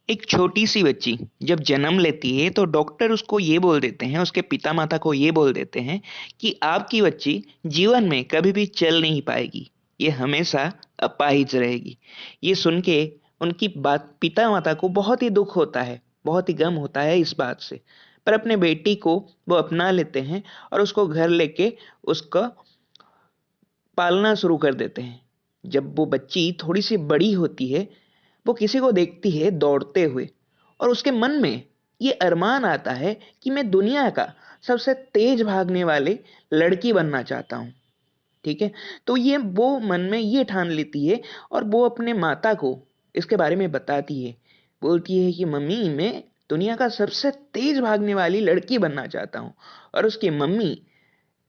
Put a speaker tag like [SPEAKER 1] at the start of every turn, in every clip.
[SPEAKER 1] एक छोटी सी बच्ची जब जन्म लेती है तो डॉक्टर उसको ये बोल देते हैं, उसके पिता माता को ये बोल देते हैं कि आपकी बच्ची जीवन में कभी भी चल नहीं पाएगी, ये हमेशा अपाहिज रहेगी। ये सुन के उनकी बात पिता माता को बहुत ही दुख होता है, बहुत ही गम होता है इस बात से। पर अपने बेटी को वो अपना लेते हैं और उसको घर लेके उसका पालना शुरू कर देते हैं। जब वो बच्ची थोड़ी सी बड़ी होती है, वो किसी को देखती है दौड़ते हुए और उसके मन में ये अरमान आता है कि मैं दुनिया का सबसे तेज भागने वाले लड़की बनना चाहता हूँ। ठीक है। तो ये वो मन में ये ठान लेती है और वो अपने माता को इसके बारे में बताती है। बोलती है कि मम्मी, मैं दुनिया का सबसे तेज भागने वाली लड़की बनना चाहता हूँ। और उसकी मम्मी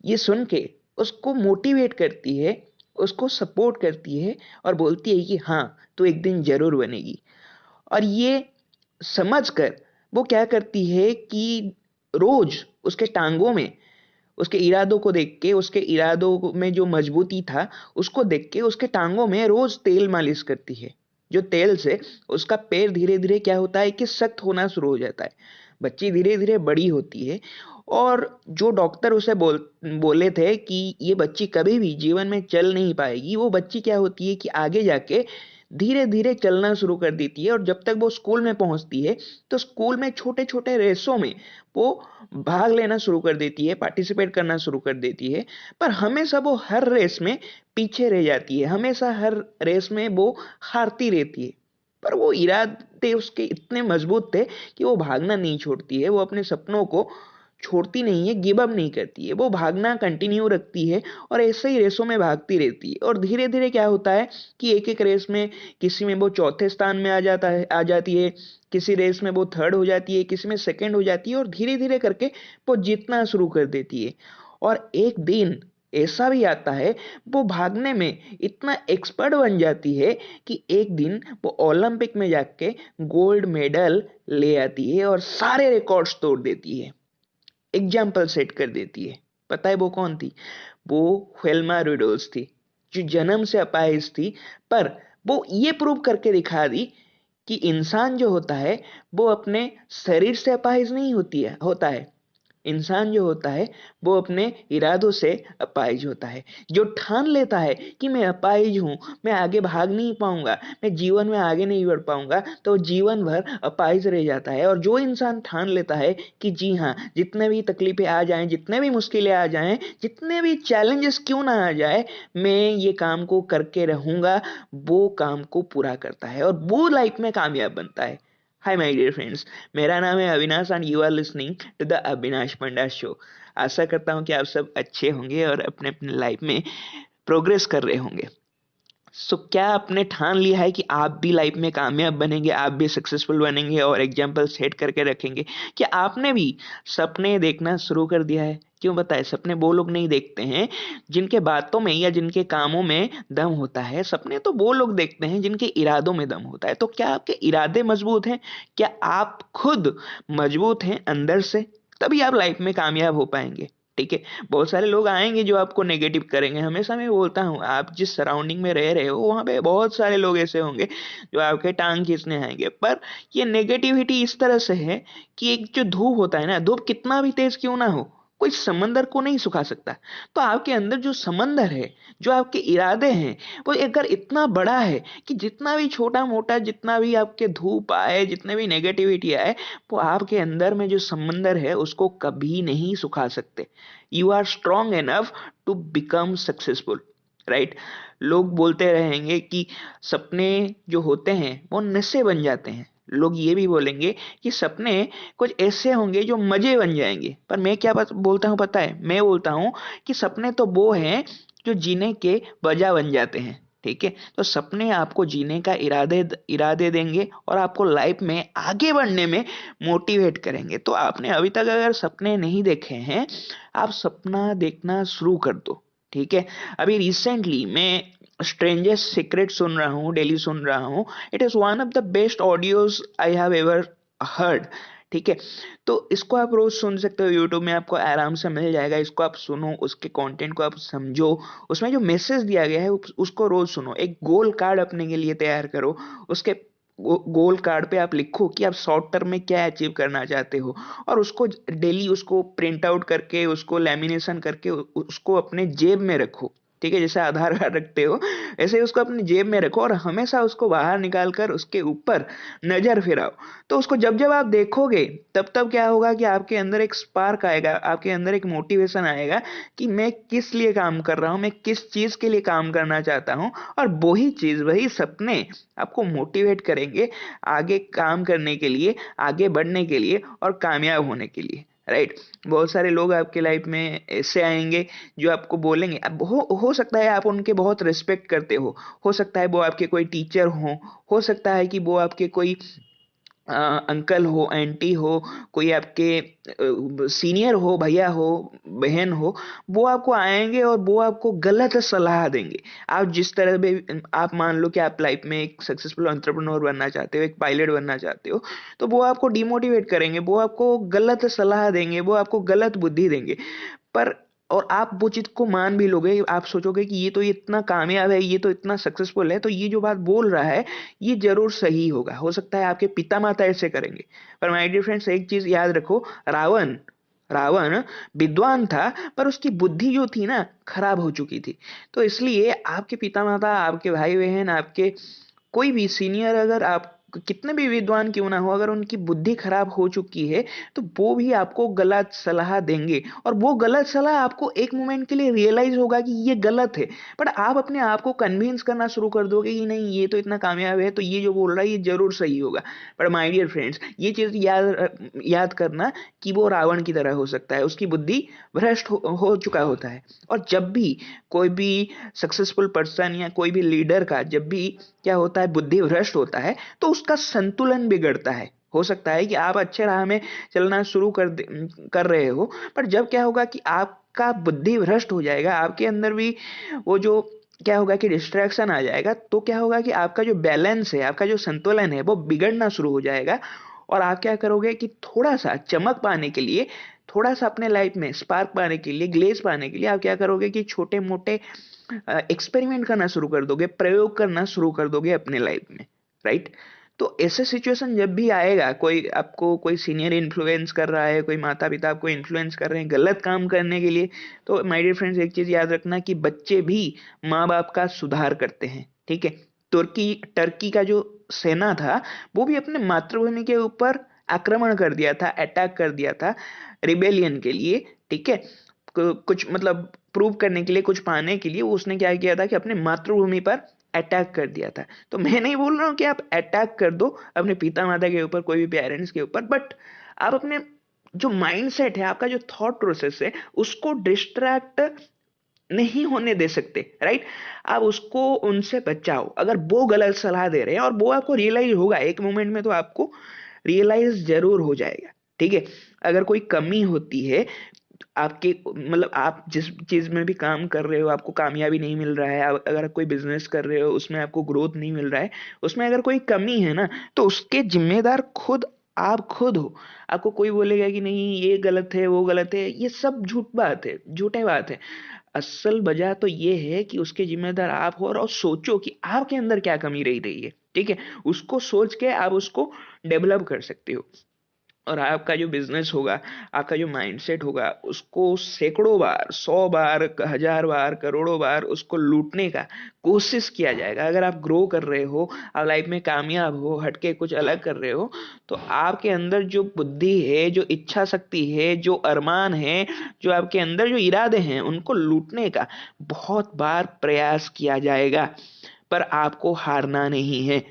[SPEAKER 1] ये सुन के उसको मोटिवेट करती है, उसको सपोर्ट करती है और बोलती है कि हाँ, तू एक दिन जरूर बनेगी। और ये समझकर वो क्या करती है कि रोज उसके टांगों में, उसके इरादों को देख के, उसके इरादों में जो मजबूती था उसको देख के उसके टांगों में रोज तेल मालिश करती है। जो तेल से उसका पैर धीरे धीरे क्या होता है कि सख्त होना शुरू हो जाता है। बच्ची धीरे धीरे बड़ी होती है और जो डॉक्टर उसे बोले थे कि ये बच्ची कभी भी जीवन में चल नहीं पाएगी, वो बच्ची क्या होती है कि आगे जाके धीरे धीरे चलना शुरू कर देती है। और जब तक वो स्कूल में पहुंचती है तो स्कूल में छोटे छोटे रेसों में वो भाग लेना शुरू कर देती है, पार्टिसिपेट करना शुरू कर देती है। पर हमेशा वो हर रेस में पीछे रह जाती है, हमेशा हर रेस में वो हारती रहती है। पर वो इरादे उसके इतने मजबूत थे कि वो भागना नहीं छोड़ती है, वो अपने सपनों को छोड़ती नहीं है, गिव अप नहीं करती है, वो भागना कंटिन्यू रखती है और ऐसे ही रेसों में भागती रहती है। और धीरे धीरे क्या होता है कि एक एक रेस में किसी में वो चौथे स्थान में आ जाती है, किसी रेस में वो थर्ड हो जाती है, किसी में सेकंड हो जाती है और धीरे धीरे करके वो जीतना शुरू कर देती है। और एक दिन ऐसा भी आता है, वो भागने में इतना एक्सपर्ट बन जाती है कि एक दिन वो ओलंपिक में जाके गोल्ड मेडल ले आती है और सारे रिकॉर्ड्स तोड़ देती है, एग्जाम्पल सेट कर देती है। पता है वो कौन थी? वो हेल्मा रूडोल्स थी, जो जन्म से अपाहिज थी। पर वो ये प्रूव करके दिखा दी कि इंसान जो होता है वो अपने शरीर से अपाहिज नहीं होता है। इंसान जो होता है वो अपने इरादों से अपाहिज होता है। जो ठान लेता है कि मैं अपाहिज हूं, मैं आगे भाग नहीं पाऊंगा, मैं जीवन में आगे नहीं बढ़ पाऊंगा, तो जीवन भर अपाहिज रह जाता है। और जो इंसान ठान लेता है कि जी हाँ, जितने भी तकलीफें आ जाएं, जितने भी मुश्किलें आ जाएं, जितने भी चैलेंजेस क्यों ना आ जाए, मैं ये काम को करके रहूंगा, वो काम को पूरा करता है और वो लाइफ में कामयाब बनता है। हाय माय डियर फ्रेंड्स, मेरा नाम है Avinash and you are listening to the Avinash Panda show. आशा करता हूँ कि आप सब अच्छे होंगे और अपने अपने लाइफ में प्रोग्रेस कर रहे होंगे। क्या आपने ठान लिया है कि आप भी लाइफ में कामयाब बनेंगे, आप भी सक्सेसफुल बनेंगे और एग्जाम्पल सेट करके रखेंगे? क्या आपने भी सपने देखना शुरू कर दिया है? क्यों बताए, सपने वो लोग नहीं देखते हैं जिनके बातों में या जिनके कामों में दम होता है, सपने तो वो लोग देखते हैं जिनके इरादों में दम होता है। तो क्या आपके इरादे मजबूत हैं? क्या आप खुद मजबूत हैं अंदर से? तभी आप लाइफ में कामयाब हो पाएंगे। ठीक है। बहुत सारे लोग आएंगे जो आपको नेगेटिव करेंगे, हमेशा मैं बोलता हूँ, आप जिस सराउंडिंग में रह रहे हो वहां पे बहुत सारे लोग ऐसे होंगे जो आपके टांग खींचने आएंगे। पर ये नेगेटिविटी इस तरह से है कि एक जो धूप होता है ना, धूप कितना भी तेज क्यों ना हो, कोई समंदर को नहीं सुखा सकता। तो आपके अंदर जो समंदर है, जो आपके इरादे हैं, वो अगर इतना बड़ा है कि जितना भी छोटा मोटा, जितना भी आपके धूप आए, जितने भी नेगेटिविटी आए, वो आपके अंदर में जो समंदर है उसको कभी नहीं सुखा सकते। You are strong enough to become successful, right? लोग बोलते रहेंगे कि सपने जो होते हैं वो नशे बन जाते हैं। लोग ये भी बोलेंगे कि सपने कुछ ऐसे होंगे जो मजे बन जाएंगे। पर मैं क्या बोलता हूँ पता है? मैं बोलता हूँ कि सपने तो वो हैं जो जीने के वजह बन जाते हैं। ठीक है। तो सपने आपको जीने का इरादे देंगे और आपको लाइफ में आगे बढ़ने में मोटिवेट करेंगे। तो आपने अभी तक अगर सपने नहीं देखे हैं, आप सपना देखना शुरू कर दो। ठीक है। अभी रिसेंटली मैं स्ट्रेंजर्स सीक्रेट सुन रहा हूँ, डेली सुन रहा हूँ। It is one of the best audios I have ever heard. ठीक है। तो इसको आप रोज सुन सकते हो, यूट्यूब में आपको आराम से मिल जाएगा। इसको आप सुनो, उसके कंटेंट को आप समझो, उसमें जो मैसेज दिया गया है उसको रोज सुनो। एक गोल कार्ड अपने के लिए तैयार करो, उसके गोल कार्ड पे आप लिखो कि आप शॉर्ट टर्म में क्या अचीव करना चाहते हो, और उसको डेली उसको प्रिंट आउट करके, उसको लैमिनेशन करके उसको अपने जेब में रखो। ठीक है, जैसे आधार कार्ड रखते हो ऐसे ही उसको अपनी जेब में रखो, और हमेशा उसको बाहर निकाल कर उसके ऊपर नजर फिराओ। तो उसको जब जब आप देखोगे, तब तब क्या होगा कि आपके अंदर एक स्पार्क आएगा, आपके अंदर एक मोटिवेशन आएगा कि मैं किस लिए काम कर रहा हूँ, मैं किस चीज के लिए काम करना चाहता हूँ। और वही चीज, वही सपने आपको मोटिवेट करेंगे आगे काम करने के लिए, आगे बढ़ने के लिए और कामयाब होने के लिए। राइट। बहुत सारे लोग आपके लाइफ में ऐसे आएंगे जो आपको बोलेंगे, अब हो सकता है आप उनके बहुत रिस्पेक्ट करते हो सकता है वो आपके कोई टीचर हो सकता है कि वो आपके कोई अंकल हो, आंटी हो, कोई आपके सीनियर हो, भैया हो, बहन हो। वो आपको आएंगे और वो आपको गलत सलाह देंगे। आप जिस तरह भी, आप मान लो कि आप लाइफ में एक सक्सेसफुल एंटरप्रेन्योर बनना चाहते हो, एक पायलट बनना चाहते हो, तो वो आपको डिमोटिवेट करेंगे, वो आपको गलत सलाह देंगे, वो आपको गलत बुद्धि देंगे। पर और आप वो चीज को मान भी लोगे, आप सोचोगे कि ये तो इतना कामयाब है, ये तो इतना सक्सेसफुल है, तो ये जो बात बोल रहा है ये जरूर सही होगा। हो सकता है आपके पिता माता ऐसे करेंगे। पर माय डियर फ्रेंड्स, एक चीज याद रखो, रावण रावण विद्वान था, पर उसकी बुद्धि जो थी ना खराब हो चुकी थी। तो इसलिए आपके पिता माता, आपके भाई बहन, आपके कोई भी सीनियर, अगर आप कितने भी विद्वान क्यों ना हो, अगर उनकी बुद्धि खराब हो चुकी है तो वो भी आपको गलत सलाह देंगे। और वो गलत सलाह आपको एक मोमेंट के लिए रियलाइज होगा कि ये गलत है, बट आप अपने आप को कन्विंस करना शुरू कर दोगे कि नहीं, ये तो इतना कामयाब है, तो ये जो बोल रहा है ये जरूर सही होगा। पर माय डियर फ्रेंड्स, ये चीज याद याद करना कि वो रावण की तरह हो सकता है, उसकी बुद्धि भ्रष्ट हो चुका होता है। और जब भी कोई भी सक्सेसफुल पर्सन या कोई भी लीडर का जब भी क्या होता है, बुद्धि भ्रष्ट होता है, तो उसका संतुलन बिगड़ता है। हो सकता है कि आप अच्छे राह में चलना शुरू कर रहे हो, पर जब क्या होगा कि आपका बुद्धि भ्रष्ट हो जाएगा, आपके अंदर भी वो जो क्या होगा कि डिस्ट्रैक्शन आ जाएगा, तो क्या होगा कि आपका जो बैलेंस है, आपका जो संतुलन है, वो बिगड़ना शुरू हो जाएगा। और आप क्या करोगे कि थोड़ा सा चमक पाने के लिए, थोड़ा सा अपने लाइफ में स्पार्क पाने के लिए, ग्लेज पाने के लिए, आप क्या करोगे कि छोटे मोटे एक्सपेरिमेंट करना शुरू कर दोगे, प्रयोग करना शुरू कर दोगे अपने लाइफ में। राइट। तो ऐसे सिचुएशन जब भी आएगा, कोई आपको कोई सीनियर इन्फ्लुएंस कर रहा है, कोई माता पिता आपको इन्फ्लुएंस कर रहे हैं गलत काम करने के लिए, तो माय डियर फ्रेंड्स, एक चीज याद रखना कि बच्चे भी माँ बाप का सुधार करते हैं। ठीक है। तुर्की टर्की का जो सेना था, वो भी अपने मातृभूमि के ऊपर आक्रमण कर दिया था, अटैक कर दिया था रिबेलियन के लिए। ठीक है। कुछ मतलब प्रूव करने के लिए, कुछ पाने के लिए उसने क्या किया था कि अपने मातृभूमि पर अटैक कर दिया था। तो मैं नहीं बोल रहा हूँ कि आप अटैक कर दो अपने पिता माता के ऊपर, कोई भी पेरेंट्स के ऊपर, बट आप अपने जो माइंडसेट है, आपका जो थॉट प्रोसेस है, उसको डिस्ट्रैक्ट नहीं होने दे सकते। राइट। आप उसको उनसे बचाओ। अगर वो गलत सलाह दे रहे हैं, और वो आपको रियलाइज होगा एक मोमेंट में, तो आपको रियलाइज जरूर हो जाएगा। ठीक है। अगर कोई कमी होती है आपके, मतलब आप जिस चीज में भी काम कर रहे हो, आपको कामयाबी नहीं मिल रहा है, अगर कोई बिजनेस कर रहे हो उसमें आपको ग्रोथ नहीं मिल रहा है, उसमें अगर कोई कमी है ना, तो उसके जिम्मेदार खुद आप खुद हो। आपको कोई बोलेगा कि नहीं ये गलत है, वो गलत है, ये सब झूठ बात है, झूठे बात है। असल वजह तो ये है कि उसके जिम्मेदार आप हो, और सोचो कि आपके अंदर क्या कमी रही है। ठीक है। उसको सोच के आप उसको डेवलप कर सकते हो। और आपका जो बिजनेस होगा, आपका जो माइंडसेट होगा, उसको सैकड़ों बार, 100 बार, 1000 बार, करोड़ों बार उसको लूटने का कोशिश किया जाएगा। अगर आप ग्रो कर रहे हो, आप लाइफ में कामयाब हो, हटके कुछ अलग कर रहे हो, तो आपके अंदर जो बुद्धि है, जो इच्छा शक्ति है, जो अरमान है, जो आपके अंदर जो इरादे हैं, उनको लूटने का बहुत बार प्रयास किया जाएगा। पर आपको हारना नहीं है।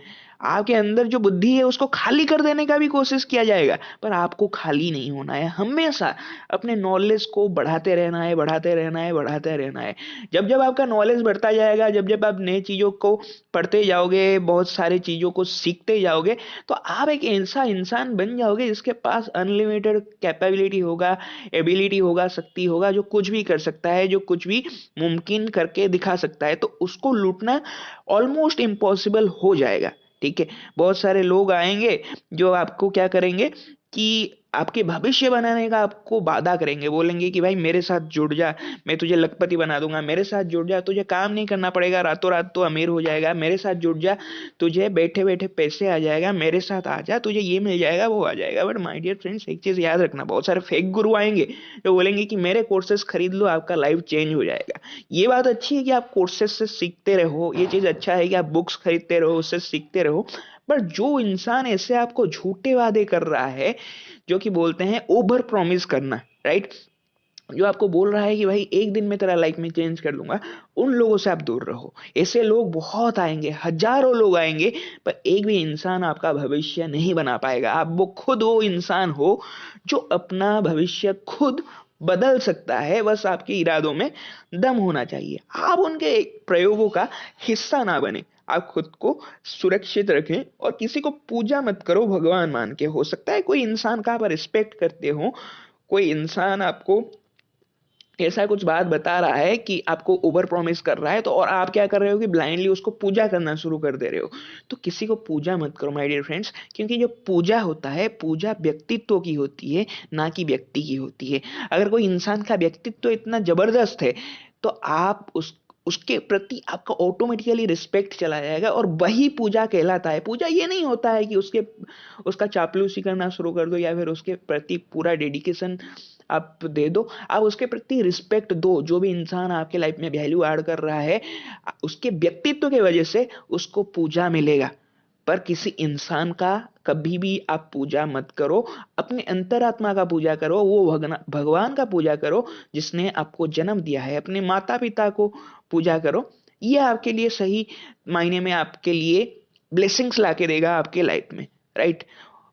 [SPEAKER 1] आपके अंदर जो बुद्धि है उसको खाली कर देने का भी कोशिश किया जाएगा, पर आपको खाली नहीं होना है। हमेशा अपने नॉलेज को बढ़ाते रहना है, बढ़ाते रहना है, बढ़ाते रहना है। जब जब आपका नॉलेज बढ़ता जाएगा, जब जब आप नई चीजों को पढ़ते जाओगे, बहुत सारी चीजों को सीखते जाओगे, तो आप एक ऐसा इंसान बन जाओगे जिसके पास अनलिमिटेड कैपेबिलिटी होगा, एबिलिटी होगा, शक्ति होगा, जो कुछ भी कर सकता है, जो कुछ भी मुमकिन करके दिखा सकता है। तो उसको लूटना ऑलमोस्ट इम्पॉसिबल हो जाएगा। ठीक है। बहुत सारे लोग आएंगे जो आपको क्या करेंगे कि आपके भविष्य बनाने का आपको वादा करेंगे, बोलेंगे कि भाई मेरे साथ जुड़ जा, मैं तुझे लखपति बना दूंगा, मेरे साथ जुड़ जा, तुझे काम नहीं करना पड़ेगा, रातों रात तो अमीर हो जाएगा, मेरे साथ जुड़ जा, तुझे बैठे बैठे पैसे आ जाएगा, मेरे साथ आ जा, तुझे ये मिल जाएगा, वो आ जाएगा। बट माय डियर फ्रेंड्स, एक चीज याद रखना, बहुत सारे फेक गुरु आएंगे जो बोलेंगे कि मेरे कोर्सेस खरीद लो, आपका लाइफ चेंज हो जाएगा। ये बात अच्छी है कि आप कोर्सेस से सीखते रहो, ये चीज अच्छा है कि आप बुक्स खरीदते रहो, उससे सीखते रहो। पर जो इंसान ऐसे आपको झूठे वादे कर रहा है, जो कि बोलते हैं ओवर प्रॉमिस करना, राइट, जो आपको बोल रहा है कि भाई एक दिन में तेरा लाइफ में चेंज कर दूंगा, उन लोगों से आप दूर रहो। ऐसे लोग बहुत आएंगे, हजारों लोग आएंगे, पर एक भी इंसान आपका भविष्य नहीं बना पाएगा। आप वो खुद वो इंसान हो जो अपना भविष्य खुद बदल सकता है, बस आपके इरादों में दम होना चाहिए। आप उनके प्रयोगों का हिस्सा ना बने, आप खुद को सुरक्षित रखें और किसी को पूजा मत करो भगवान मान के। हो सकता है कोई इंसान का आप रिस्पेक्ट करते हो, कोई इंसान आपको ऐसा कुछ बात बता रहा है कि आपको ओवर प्रॉमिस कर रहा है, तो और आप क्या कर रहे हो कि ब्लाइंडली उसको पूजा करना शुरू कर दे रहे हो। तो किसी को पूजा मत करो माय डियर फ्रेंड्स, क्योंकि जो पूजा होता है, पूजा व्यक्तित्व की होती है, ना कि व्यक्ति की होती है। अगर कोई इंसान का व्यक्तित्व इतना जबरदस्त है, तो आप उसके प्रति आपका ऑटोमेटिकली रिस्पेक्ट चला जाएगा, और वही पूजा कहलाता है। पूजा ये नहीं होता है कि उसका चापलूसी करना शुरू कर दो, या फिर उसके प्रति पूरा डेडिकेशन आप दे दो। आप उसके प्रति रिस्पेक्ट दो। जो भी इंसान आपके लाइफ में वैल्यू ऐड कर रहा है, उसके व्यक्तित्व की वजह से उसको पूजा मिलेगा। पर किसी इंसान का कभी भी आप पूजा मत करो, अपने अंतरात्मा का पूजा करो, वो भगवान का पूजा करो जिसने आपको जन्म दिया है। अपने माता पिता को पूजा करो, ये आपके लिए सही मायने में आपके लिए ब्लेसिंग्स लाके देगा आपके लाइफ में, राइट।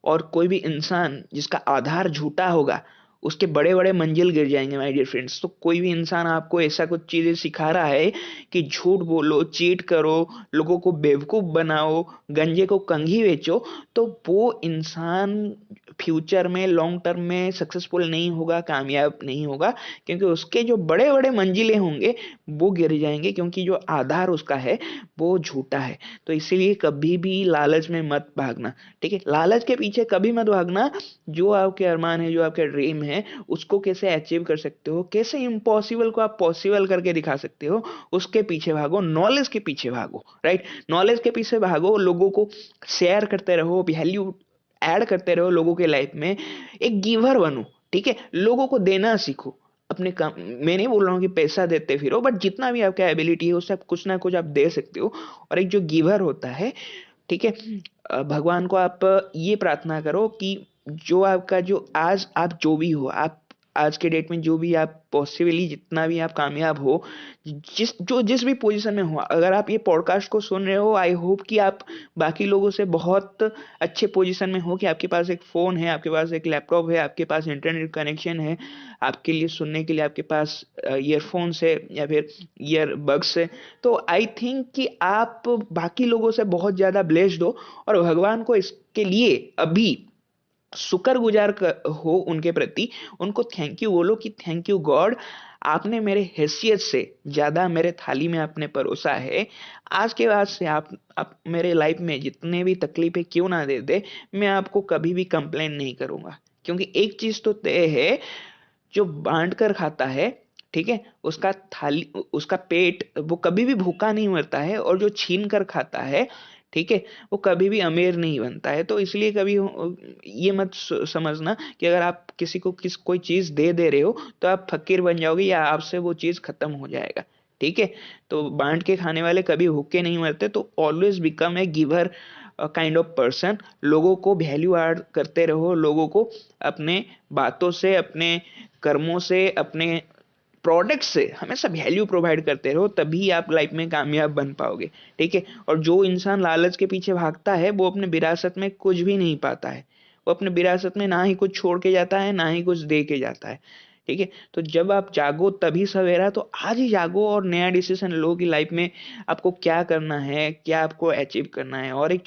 [SPEAKER 1] और कोई भी इंसान जिसका आधार झूठा होगा, उसके बड़े बड़े मंजिल गिर जाएंगे माय डियर फ्रेंड्स। तो कोई भी इंसान आपको ऐसा कुछ चीजें सिखा रहा है कि झूठ बोलो, चीट करो, लोगों को बेवकूफ बनाओ, गंजे को कंघी बेचो, तो वो इंसान फ्यूचर में लॉन्ग टर्म में सक्सेसफुल नहीं होगा, कामयाब नहीं होगा, क्योंकि उसके जो बड़े बड़े मंजिलें होंगे वो गिर जाएंगे, क्योंकि जो आधार उसका है वो झूठा है। तो इसीलिए कभी भी लालच में मत भागना, ठीक है। लालच के पीछे कभी मत भागना। जो आपके अरमान है, जो आपके ड्रीम है, उसको कैसे अचीव कर सकते हो, कैसे इम्पॉसिबल को आप पॉसिबल करके दिखा सकते हो, उसके पीछे भागो। नॉलेज के पीछे भागो, राइट। नॉलेज के पीछे भागो, लोगों को शेयर करते रहो, वैल्यू ऐड करते रहो लोगों के लाइफ में। एक गिवर बनो, ठीक है। लोगों को देना सीखो। अपने काम, मैं नहीं बोल रहा हूँ कि पैसा देते फिरो, बट जितना भी आपका एबिलिटी है उससे आप कुछ ना कुछ आप दे सकते हो। और एक जो गिवर होता है, ठीक है, भगवान को आप ये प्रार्थना करो कि जो आपका, जो आज आप जो भी हो, आप आज के डेट में जो भी आप पॉसिबली जितना भी आप कामयाब हो, जिस भी पोजीशन में हो, अगर आप ये पॉडकास्ट को सुन रहे हो, आई होप कि आप बाकी लोगों से बहुत अच्छे पोजीशन में हो, कि आपके पास एक फोन है, आपके पास एक लैपटॉप है, आपके पास इंटरनेट कनेक्शन है, आपके लिए सुनने के लिए आपके पास ईयरफोन्स है या फिर ईयरबड्स है। तो आई थिंक कि आप बाकी लोगों से बहुत ज्यादा ब्लेस्ड हो, और भगवान को इसके लिए अभी शुक्रगुजार हो उनके प्रति। उनको थैंक यू बोलो कि थैंक यू गॉड, आपने मेरे हैसियत से ज्यादा मेरे थाली में आपने परोसा है। आज के बाद से आप मेरे लाइफ में जितने भी तकलीफें क्यों ना दे दे, मैं आपको कभी भी कंप्लेन नहीं करूंगा। क्योंकि एक चीज तो तय है, जो बांट कर खाता है, ठीक है, उसका थाली, उसका पेट, वो कभी भी भूखा नहीं मरता है। और जो छीन कर खाता है, ठीक है, वो कभी भी अमीर नहीं बनता है। तो इसलिए कभी ये मत समझना कि अगर आप किसी को कोई चीज दे दे रहे हो तो आप फकीर बन जाओगे या आपसे वो चीज खत्म हो जाएगा, ठीक है। तो बांट के खाने वाले कभी भूखे नहीं मरते। तो always become a giver kind of person. लोगों को वैल्यू ऐड करते रहो, लोगों को अपने बातों से, अपने कर्मों से, अपने प्रोडक्ट से हमेशा वैल्यू प्रोवाइड करते रहो, तभी आप लाइफ में कामयाब बन पाओगे, ठीक है। और जो इंसान लालच के पीछे भागता है, वो अपने विरासत में कुछ भी नहीं पाता है। वो अपने विरासत में ना ही कुछ छोड़ के जाता है, ना ही कुछ दे के जाता है, ठीक है। तो जब आप जागो तभी सवेरा, तो आज ही जागो और नया डिसीजन लो कि लाइफ में आपको क्या करना है, क्या आपको अचीव करना है। और एक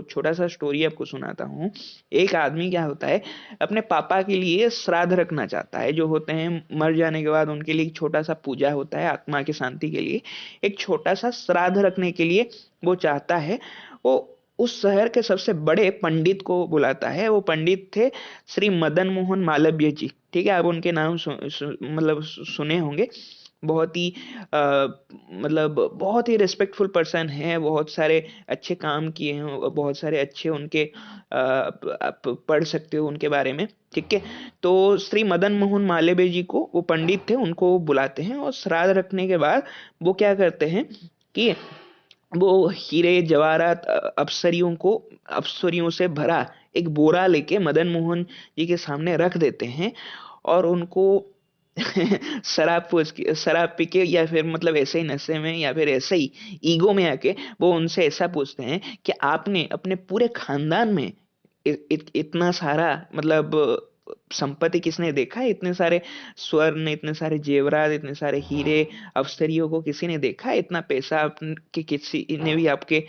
[SPEAKER 1] छोटा सा स्टोरी आपको सुनाता हूँ। एक आदमी क्या होता है, अपने पापा के लिए श्राद्ध रखना चाहता है। जो होते हैं मर जाने के बाद, उनके लिए एक छोटा सा पूजा होता है, आत्मा की शांति के लिए एक छोटा सा श्राद्ध रखने के लिए वो चाहता है। वो उस शहर के सबसे बड़े पंडित को बुलाता है। वो पंडित थे श्री मदन मोहन मालवीय जी। ठीक है, आप उनके नाम मतलब सुने होंगे। बहुत ही मतलब बहुत ही रिस्पेक्टफुल पर्सन है, बहुत सारे अच्छे काम किए हैं, और बहुत सारे अच्छे उनके आप पढ़ सकते हो उनके बारे में। ठीक है, तो श्री मदन मोहन मालवीय जी को, वो पंडित थे, उनको बुलाते हैं और श्राद्ध रखने के बाद वो क्या करते हैं कि वो हीरे जवाहरात अप्सरियों से भरा एक बोरा लेके मदन मोहन जी के सामने रख देते हैं, और उनको शराब पी के, या फिर मतलब ऐसे ही नशे में, या फिर ऐसे ही ईगो में आके वो उनसे ऐसा पूछते हैं कि आपने अपने पूरे खानदान में इतना सारा मतलब संपत्ति किसने देखा है? इतने सारे स्वर्ण, इतने सारे जेवरात, इतने सारे हीरे अफसरियों को किसी ने देखा है? इतना पैसा आपके किसी ने भी आपके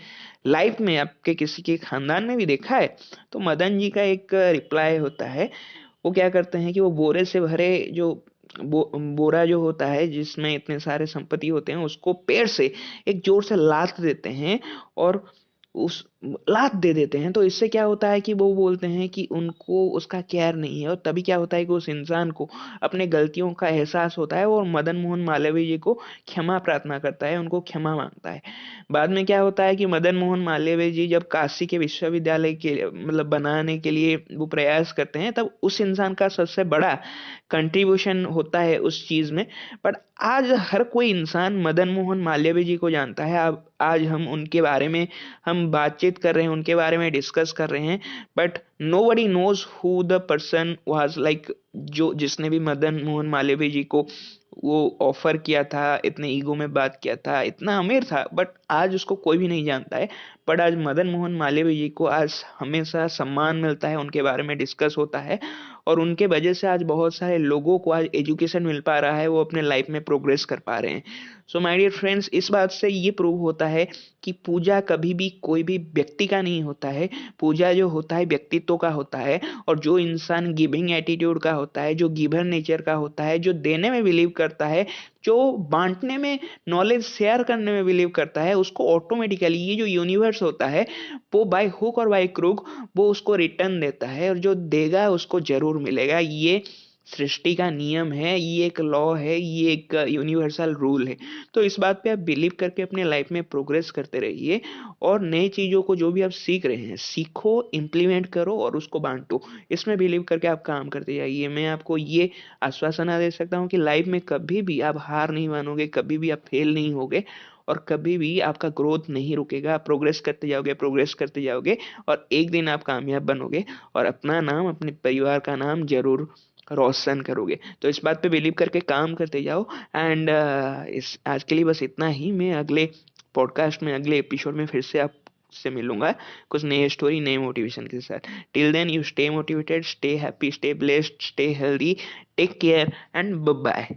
[SPEAKER 1] लाइफ में, आपके किसी के खानदान में भी देखा है? तो मदन जी का एक रिप्लाई होता है। वो क्या करते हैं कि वो बोरे से भरे जो बोरा जो होता है जिसमें इतने सारे संपत्ति होते हैं, उसको पेड़ से एक जोर से लात देते हैं, और उस लात दे देते हैं। तो इससे क्या होता है कि वो बोलते हैं कि उनको उसका केयर नहीं है, और तभी क्या होता है कि उस इंसान को अपने गलतियों का एहसास होता है, और मदन मोहन मालवीय जी को क्षमा प्रार्थना करता है, उनको क्षमा मांगता है। बाद में क्या होता है कि मदन मोहन मालवीय जी जब काशी के विश्वविद्यालय के मतलब बनाने के लिए वो प्रयास करते हैं, तब उस इंसान का सबसे बड़ा कंट्रीब्यूशन होता है उस चीज में। बट आज हर कोई इंसान मदन मोहन मालवीय जी को जानता है। अब आज हम उनके बारे में हम बातचीत कर रहे हैं, उनके बारे में डिस्कस कर रहे हैं, but nobody knows who the person was like, जो जिसने भी मदन मोहन मालवीय जी को वो ऑफर किया था, इतने ईगो में बात किया था, इतना अमीर था, बट आज उसको कोई भी नहीं जानता है। बट आज मदन मोहन मालवीय जी को आज हमेशा सम्मान मिलता है, उनके बारे में डिस्कस होता है, और उनके वजह से आज बहुत सारे लोगों को आज एजुकेशन मिल पा रहा है, वो अपने लाइफ में प्रोग्रेस कर पा रहे हैं। सो माय डियर फ्रेंड्स, इस बात से ये प्रूव होता है कि पूजा कभी भी कोई भी व्यक्ति का नहीं होता है। पूजा जो होता है व्यक्तित्व का होता है, और जो इंसान गिविंग एटीट्यूड का होता है, जो गिवर नेचर का होता है, जो देने में बिलीव करता है, जो बांटने में, नॉलेज शेयर करने में बिलीव करता है, उसको ऑटोमेटिकली ये जो यूनिवर्स होता है वो बाय हुक और बाय क्रूक वो उसको रिटर्न देता है, और जो देगा उसको जरूर मिलेगा। ये सृष्टि का नियम है, ये एक लॉ है, ये एक यूनिवर्सल रूल है। तो इस बात पे आप बिलीव करके अपने लाइफ में प्रोग्रेस करते रहिए, और नई चीजों को जो भी आप सीख रहे हैं, सीखो, इम्प्लीमेंट करो और उसको बांटो। इसमें बिलीव करके आप काम करते जाइए। मैं आपको ये आश्वासन दे सकता हूँ कि लाइफ में कभी भी आप हार नहीं मानोगे, कभी भी आप फेल नहीं होगे, और कभी भी आपका ग्रोथ नहीं रुकेगा। आप प्रोग्रेस करते जाओगे, प्रोग्रेस करते जाओगे, और एक दिन आप कामयाब बनोगे, और अपना नाम, अपने परिवार का नाम जरूर रोशन करोगे। तो इस बात पे बिलीव करके काम करते जाओ। एंड इस आज के लिए बस इतना ही। मैं अगले पॉडकास्ट में, अगले एपिसोड में फिर से आपसे मिलूंगा कुछ नए स्टोरी, नए मोटिवेशन के साथ। Till then you stay motivated, stay happy, stay blessed, stay healthy, take care and bye bye.